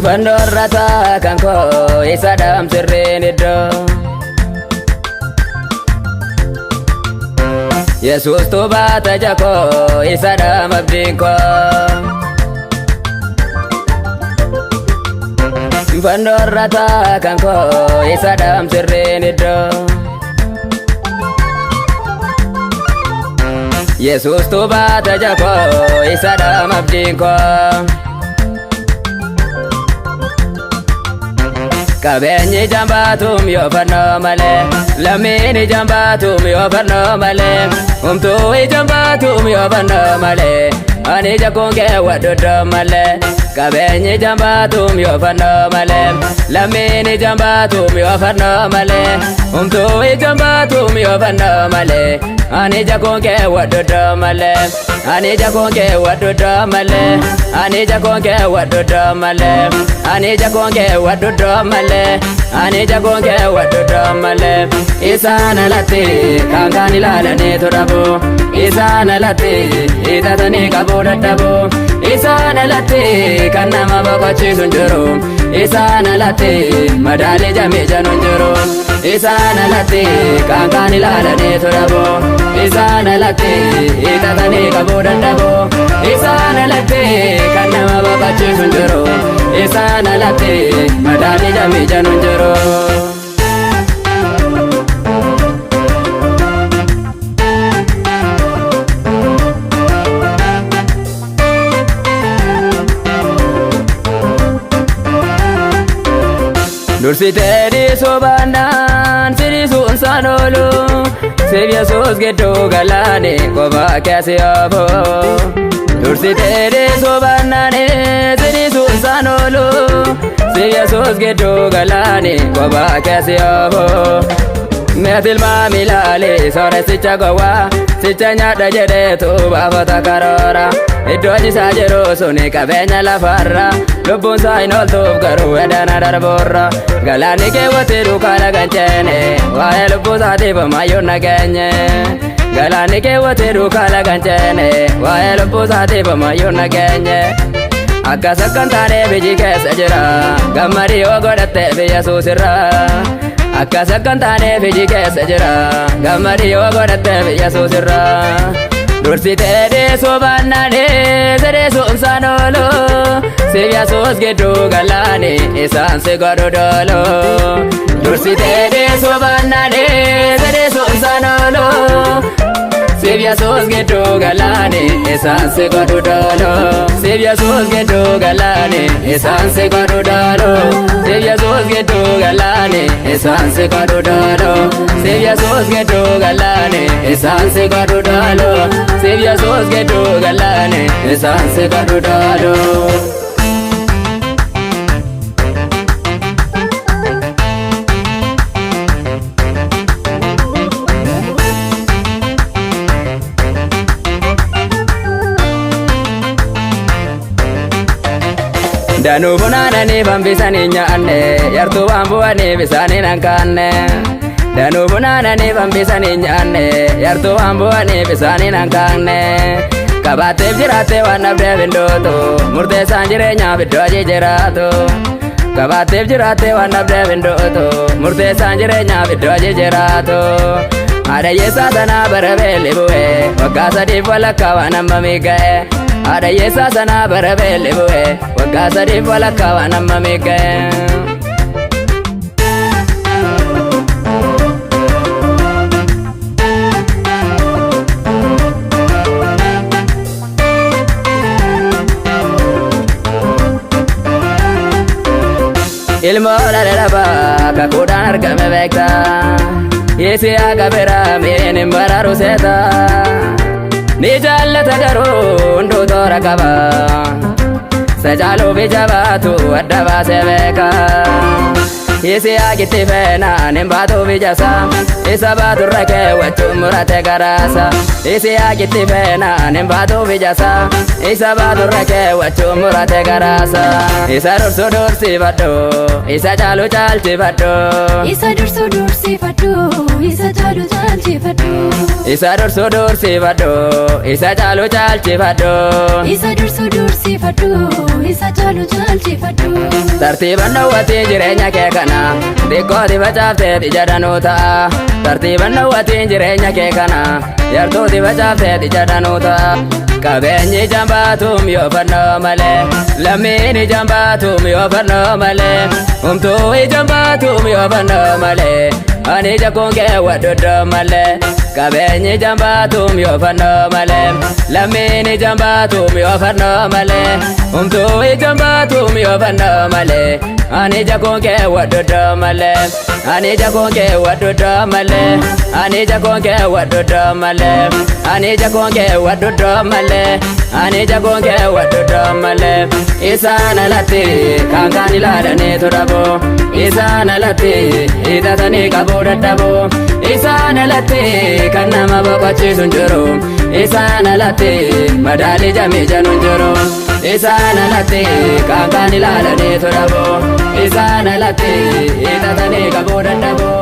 Fandorrata kanko isa dam sirrenido Yesus to bata jako isa dam abdinko Fandorrata kanko isa dam sirrenido Yesus to bata jako isa dam abdinko Kabeenyi jambatum yo fanno male Lamini jambatum yo fanno male Umtuwi jambatum yo fanno male Ani jakonge wadodo male Kabeenyi jambatum yo fanno male Lamini jambatum yo fanno male Umtuwi jambatum yo fanno male Ani jakonge wadodo male Ani jakonge wadodo male Ani jakonge wadodo male Ani jakonge wadodo male Ani jakonge wadodo male Isana lati kankani lalani todabu Isana lati itatani kaboda dabu Isana lati kanama bakachi sunjuru Isana lati madali jami janunjuru Isana lati kankani lalani todabu Isana lati itatani kaboda dabu Isana lati kanama bakachi sunjuru Isana lati madali jami janunjuru Dursite di sobanan siri sun sanolu Sevya sos gedo galane koba kasi abo Dursite di sobanan siri sun sanolu Sevya sos gedo galane koba kasi abo Metil mami lale sore sicha gawa Sicha nyada jede tu bafata karora Iddoji sajero suni kabenya la farra Lubbun sainol tuf garu edana darborra Galani ke watiru kala ganchene Wae lubbu satifa mayon nagenye Galani ke watiru kala ganchene Wae lubbu satifa mayon nagenye Akka sakkantane biji keessa jira Gammadi yoo godhatte biyya suusirra Akka sakkantane biji keessa jira Gammadi yoo godhatte biyya suusirra Dursite de sobanane sere sun sanolo Sevya sos gedo galane isan se gododolo Dursite de sobanane sere sun sanolo Sevya sos gedo galane isan se gododolo Sevya sos gedo galane isan se gododolo Sevya sos gedo galane isan se gododolo Sevya sos gedo galane isan se gododolo Sevya sos gedo galane isan se gododolo Danu bunanani bambisani nyaanne Yartu bambuani bisani nankanne Danu bunanani bambisani nyaanne Yartu bambuani bisani nankanne Kabateef jiraate waan abdee bindootu Murteessaan jireenya biddoo jijjiraatu Kabateef jiraate waan abdee bindootu Murteessaan jireenya biddoo jijjiraatu Adayyeessaa sanaa bara beelli bu'e Waggaa sadiif walakkaa waan hammamii ga'e Adayyeessaa sanaa bara beelli bu'e Waggaa sadiif walakkaa waan hammamii ga'e Ilmoo dhalabaa kakuudhaan argame beekta Yeesi akka bira miin bararu seeta Ni jaallata garuu hunduu toora qaba Sajaaluuf jabaatu adda baasee beeka Yeesi akitti feenaan hin baatuuf ijasa Isa baaturra keewwachuun murate garaasa Yeesi akitti feenaan hin baatuuf ijasa Isa baaturra keewwachuun murate garaasa Isa dursu dursifadhu Isa caalu caalchifadhu Isa dursu dursifadhu isa caalu caalchifadhu isa dursu dursifadhu isa caalu caalchifadhu isa dursu dursifadhu isa caalu caalchifadhu tartiiban dhawwatii jireenya kee kana xiqqooti facaafteet ija danuu ta'a tartiiban dhawwatii jireenya kee kana yartuuti facaafteet ija danuu ta'a qabeenyi jambaatum yoo fannoo malee lammiin jambaatum yoo fannoo malee humtuu jambaatum yoo fannoo malee ani jakoon kee wadhodho malee qabeenyi jambaatum yoo fannoo malee lammiin jambaatum yoo fannoo malee humtuu jambaatum yoo fannoo malee ani jakoon kee wadhodho malee ani jakoon kee wadhodho malee ani jakoon kee wadhodho malee ani jakoon kee wadhodho malee ani jakoon kee wadhodho malee isaan alatti kan ilaalanii turabo isaan alatti hidhatanii qabuu dadhaboo isaan alatti kan nama boqochiisu hin jiru isaan alatti madaalii jamii janu hin jiru isaan alatti kan ilaalanii turabo isaan alatti hidhatanii qabuu dadhaboo